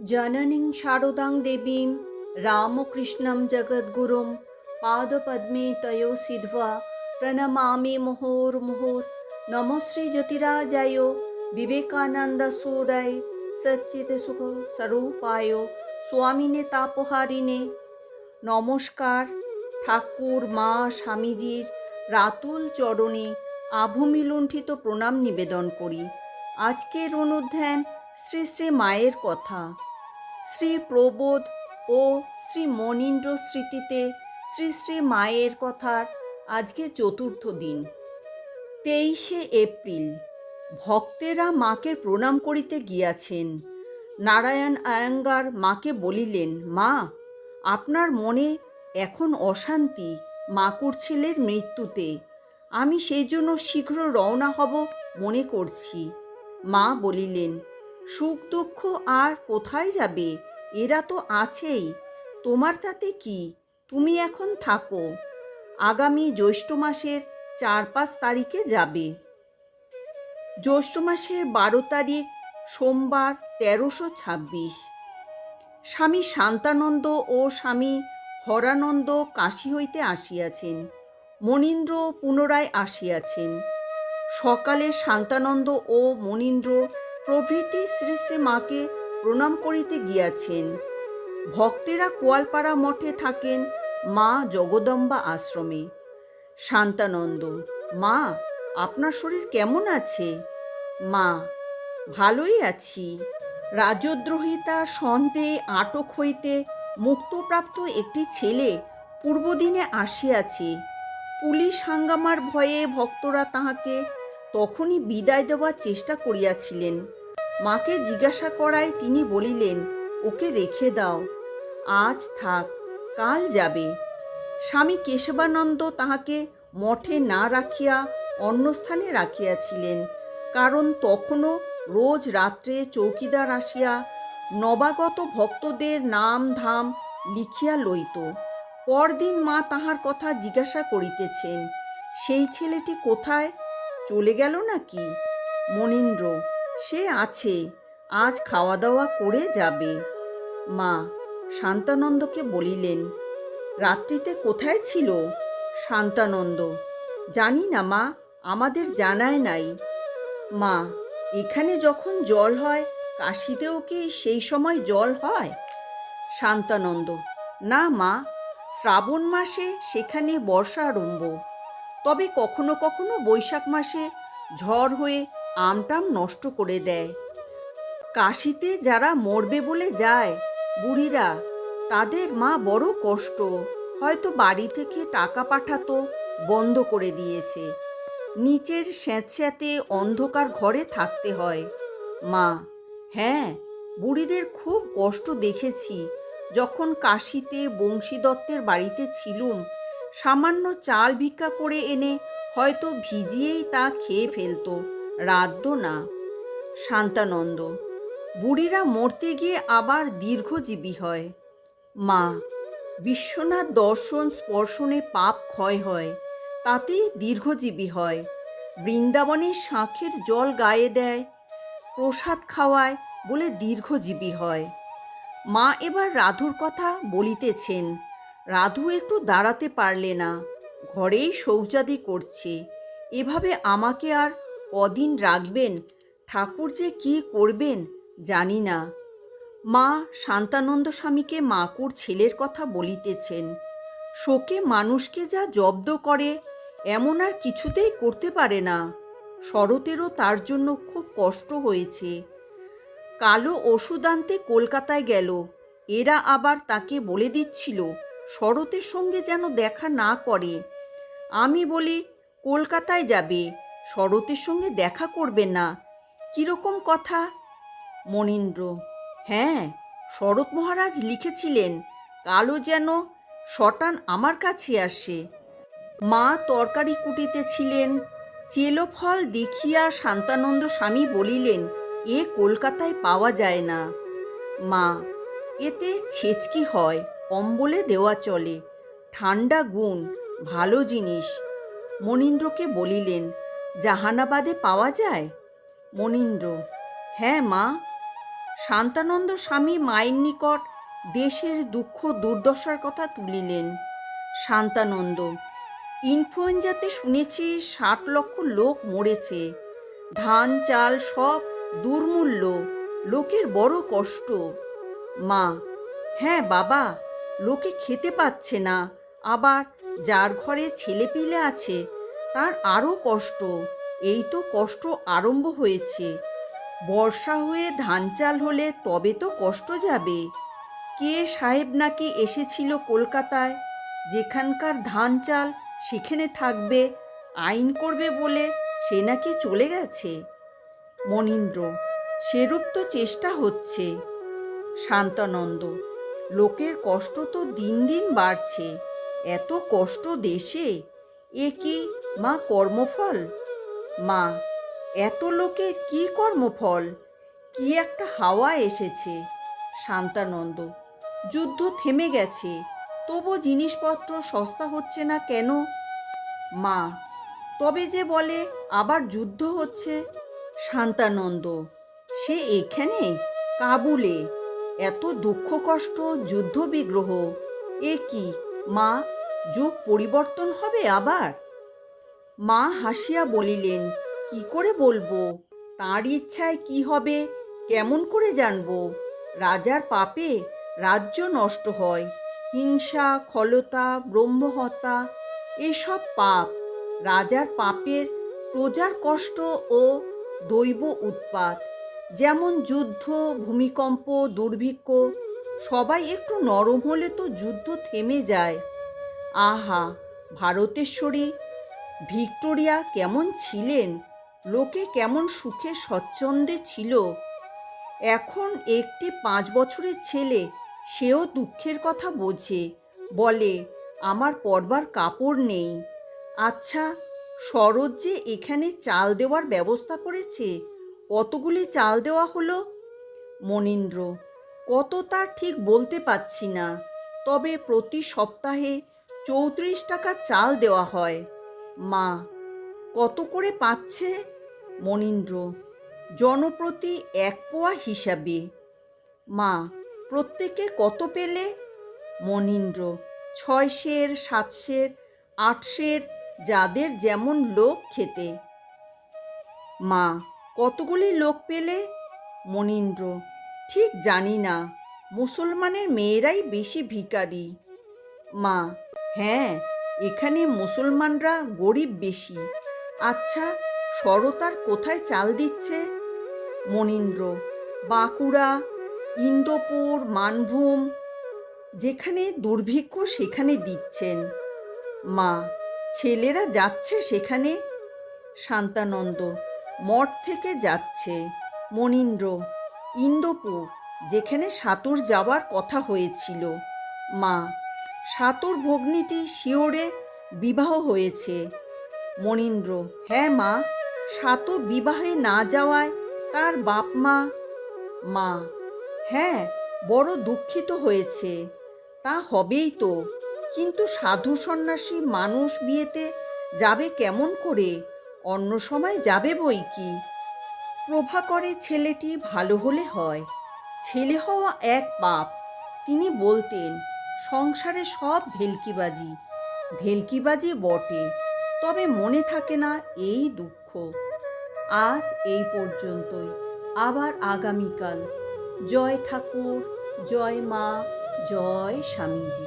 जननीं शारदां देवीं रामकृष्णं जगद्गुरुं पादपद्मे तयो सिद्ध्वा प्रणमामि मुहुर्मुहुः। नमो श्रीज्योतिराजाय विवेकानन्दसूरय सच्चित्सुखस्वरूपाय स्वामिने तापहारिणे। নমস্কার। ঠাকুর মা স্বামীজির রাতুল চরণে আভূমিলুণ্ঠিত প্রণাম নিবেদন করি। আজকের অনুধ্যান শ্রী শ্রী মায়ের কথা। শ্রী প্রবোধ ও শ্রী মনীন্দ্র স্মৃতিতে শ্রী শ্রী মায়ের কথার আজকে চতুর্থ দিন, 23শে এপ্রিল। ভক্তেরা মাকে প্রণাম করিতে গিয়াছেন। নারায়ণ আয়াঙ্গার মাকে বলিলেন, মা, আপনার মনে এখন অশান্তি মাকুর ছেলের মৃত্যুতে। আমি সেই জন্য শীঘ্র রওনা হব মনে করছি। মা বলিলেন, সুখ দুঃখ আর কোথায় যাবে, এরা তো আছেই, তোমার তাতে কি, তুমি এখন থাকো। আগামী জ্যৈষ্ঠ মাসের 4-5 তারিখে যাবে। জ্যৈষ্ঠ মাসের 12 তারিখ সোমবার 1326। স্বামী শান্তানন্দ ও স্বামী হরানন্দ কাশী হইতে আসিয়াছেন। মনীন্দ্র পুনরায় আসিয়াছেন। সকালে শান্তানন্দ ও মনীন্দ্র প্রভৃতি শ্রী শ্রী মাকে প্রণাম করিতে গিয়াছেন। ভক্তেরা কোয়ালপাড়া মঠে থাকেন মা জগদম্বা আশ্রমে। শান্তানন্দ, মা, আপনার শরীর কেমন আছে? মা, ভালোই আছি। রাজদ্রোহিতার সন্দেহে আটক হইতে মুক্তপ্রাপ্ত একটি ছেলে পূর্বদিনে আসিয়াছে। পুলিশ হাঙ্গামার ভয়ে ভক্তরা তাহাকে তখনই বিদায় দেওয়ার চেষ্টা করিয়াছিলেন। মাকে জিজ্ঞাসা করায় তিনি বলিলেন, ওকে রেখে দাও, আজ থাক, কাল যাবে। স্বামী কেশবানন্দ তাহাকে মঠে না রাখিয়া অন্য স্থানে রাখিয়াছিলেন, কারণ তখনও রোজ রাত্রে চৌকিদার আসিয়া নবাগত ভক্তদের নাম ধাম লিখিয়া লইত। পরদিন মা তাহার কথা জিজ্ঞাসা করিতেছেন, সেই ছেলেটি কোথায়, চলে গেল নাকি? মনীন্দ্র, সে আছে, আজ খাওয়া দাওয়া করে যাবে। মা শান্তানন্দকে বলিলেন, রাত্রিতে কোথায় ছিল? শান্তানন্দ, জানি না মা, আমাদের জানায় নাই। মা, এখানে যখন জল হয় কাশীতেও কি সেই সময় জল হয়? শান্তানন্দ, না মা, শ্রাবণ মাসে সেখানে বর্ষা আরম্ভ, তবে কখনো কখনো বৈশাখ মাসে ঝড় হয়ে আমটাম নষ্ট করে দেয়। কাশীতে যারা মরবে বলে যায় বুড়িরা, তাদের মা বড় কষ্ট, হয়তো বাড়ি থেকে টাকা পাঠাতো বন্ধ করে দিয়েছে। নিচের স্যাঁতস্যাঁতে অন্ধকার ঘরে থাকতে হয়। মা, হ্যাঁ, বুড়িদের খুব কষ্ট দেখেছি। যখন কাশীতে বংশী দত্তের বাড়িতে ছিলুম, সামান্য চাল ভিক্ষা করে এনে হয়তো ভিজিয়েই তা খেয়ে ফেলত, রাঁধত না। শান্তানন্দ, বুড়িরা মরতে গিয়ে আবার দীর্ঘজীবী হয়। মা, বিশ্বনাথ দর্শন স্পর্শনে পাপ ক্ষয় হয়, তাতে দীর্ঘজীবী হয়। বৃন্দাবনে শাঁখের জল গায়ে দেয়, প্রসাদ খাওয়ায় বলে দীর্ঘজীবী হয়। মা এবার রাধুর কথা বলিতেছেন। রাধু একটু দাঁড়াতে পারলে না, ঘরেই শৌচাদি করছে। এভাবে আমাকে আর কদিন রাখবেন, ঠাকুর যে কি করবেন জানি না। মা শান্তানন্দ স্বামীকে মাকুর ছেলের কথা বলিতেছেন। শোকে মানুষকে যা জব্দ করে এমন আর কিছুতেই করতে পারে না। শরতেরও তার জন্য খুব কষ্ট হয়েছে। কালো ওষুধ আনতে কলকাতায় গেল। এরা আবার তাকে বলে দিচ্ছিল শরতের সঙ্গে যেন দেখা না করে। আমি বলি, কলকাতায় যাবে, শরতের সঙ্গে দেখা করবে না, কীরকম কথা? মনীন্দ্র, হ্যাঁ, শরৎ মহারাজ লিখেছিলেন কালো যেন শটান আমার কাছে আসে। মা তরকারি কুটিতেছিলেন। চেলো ফল দেখিয়া শান্তানন্দ স্বামী বলিলেন, এ কলকাতায় পাওয়া যায় না। মা, এতে ছেচকি হয়, অম্বলে দেওয়া চলে, ঠান্ডা গুণ, ভালো জিনিস। মনীন্দ্রকে বলিলেন, জাহানাবাদে পাওয়া যায়? মনীন্দ্র, হ্যাঁ মা। শান্তানন্দ স্বামী মায়ের নিকট দেশের দুঃখ দুর্দশার কথা তুলিলেন। শান্তানন্দ: ইনফ্লুয়েঞ্জাতে শুনেছি 60 লক্ষ লোক মরেছে, ধান চাল সব দুর্মূল্য, লোকের বড় কষ্ট। মা: হ্যাঁ বাবা, লোকে খেতে পাচ্ছে না, আবার যার ঘরে ছেলেপিলে আছে তার আরও কষ্ট। এই তো কষ্ট আরম্ভ হয়েছে, বর্ষা হয়ে ধান চাল হলে তবে তো কষ্ট যাবে। কে সাহেব নাকি এসেছিল কলকাতায়, যেখানকার ধান চাল সেখানে থাকবে, আইন করবে বলে সে নাকি চলে গেছে। মনীন্দ্র: সেরূপ তো চেষ্টা হচ্ছে। শান্তানন্দ: লোকের কষ্ট তো দিন দিন বাড়ছে, এত কষ্ট দেশে, এ কি মা কর্মফল? মা: এত লোকের কি কর্মফল? কি একটা হাওয়া এসেছে। শান্তানন্দ: যুদ্ধ থেমে গেছে, তবু জিনিসপত্র সস্তা হচ্ছে না কেন? মা: তবে যে বলে আবার যুদ্ধ হচ্ছে। শান্তানন্দ: সে এখানে কাবুলে এত দুঃখ কষ্ট, যুদ্ধ বিগ্রহ, এ কি মা, যুগ পরিবর্তন হবে আবার? মা হাসিয়া বলিলেন, কি করে বলবো, তাঁর ইচ্ছায় কি হবে কেমন করে জানবো? রাজার পাপে রাজ্য নষ্ট হয়, হিংসা, খলতা, ব্রহ্মহত্যা এসব পাপ। রাজার পাপের প্রজার কষ্ট ও দৈব উৎপাত, যেমন যুদ্ধ, ভূমিকম্প, দুর্ভিক্ষ। সবাই একটু নরম হলে তো যুদ্ধ থেমে যায়। আহা, ভারতেশ্বরী ভিক্টোরিয়া কেমন ছিলেন, লোকে কেমন সুখে স্বচ্ছন্দে ছিল। এখন একটি 5 বছরের ছেলে, সেও দুঃখের কথা বোঝে, বলে আমার পরবার কাপড় নেই। আচ্ছা, সরোজ যে এখানে চাল দেওয়ার ব্যবস্থা করেছে, কতগুলি চাল দেওয়া হলো? মনীন্দ্র: কত তার ঠিক বলতে পারছি না, তবে প্রতি সপ্তাহে 34 টাকা চাল দেওয়া হয়। মা: কত করে পাচ্ছে? মনীন্দ্র: জনপ্রতি 1 পোয়া হিসাবে। মা: প্রত্যেকে কত পেলে? মনীন্দ্র: 6 সের, 7 সের, 8 সের, যাদের যেমন লোক খেতে। মা: কতগুলি লোক পেলে? মনীন্দ্র: ঠিক জানি না, মুসলমানের মেয়েরাই বেশি ভিখারি। মা: হ্যাঁ, এখানে মুসলমানরা গরিব বেশি। আচ্ছা, সরতার কোথায় চাল দিচ্ছে? মনীন্দ্র: বাঁকুড়া, ইন্দোপুর, মানভূম, যেখানে দুর্ভিক্ষ সেখানে দিচ্ছেন। মা: ছেলেরা যাচ্ছে সেখানে? শান্তানন্দ: মঠ থেকে যাচ্ছে। মনীন্দ্র: ইন্দোপুর, যেখানে সাতুর যাওয়ার কথা হয়েছিল। মা: সাতুর ভগ্নীটি শিওরে বিবাহ হয়েছে। মনীন্দ্র: হ্যাঁ মা, সাতু বিবাহে না যাওয়ায় তার বাপ মা। মা: হ্যাঁ, বড় দুঃখিত হয়েছে। তা হবেই তো, কিন্তু সাধু সন্ন্যাসী মানুষ বিয়েতে যাবে কেমন করে? অন্য সময় যাবে বই কি। প্রভাকরে ছেলেটি ভালো হলে হয়, ছেলে হওয়া এক পাপ। তিনি বলতেন, সংসারে সব ভেলকিবাজি। ভেলকিবাজি বটে, তবে মনে থাকে না, এই দুঃখ। আজ এই পর্যন্তই, আবার আগামীকাল। জয় ঠাকুর, জয় মা, জয় স্বামীজি।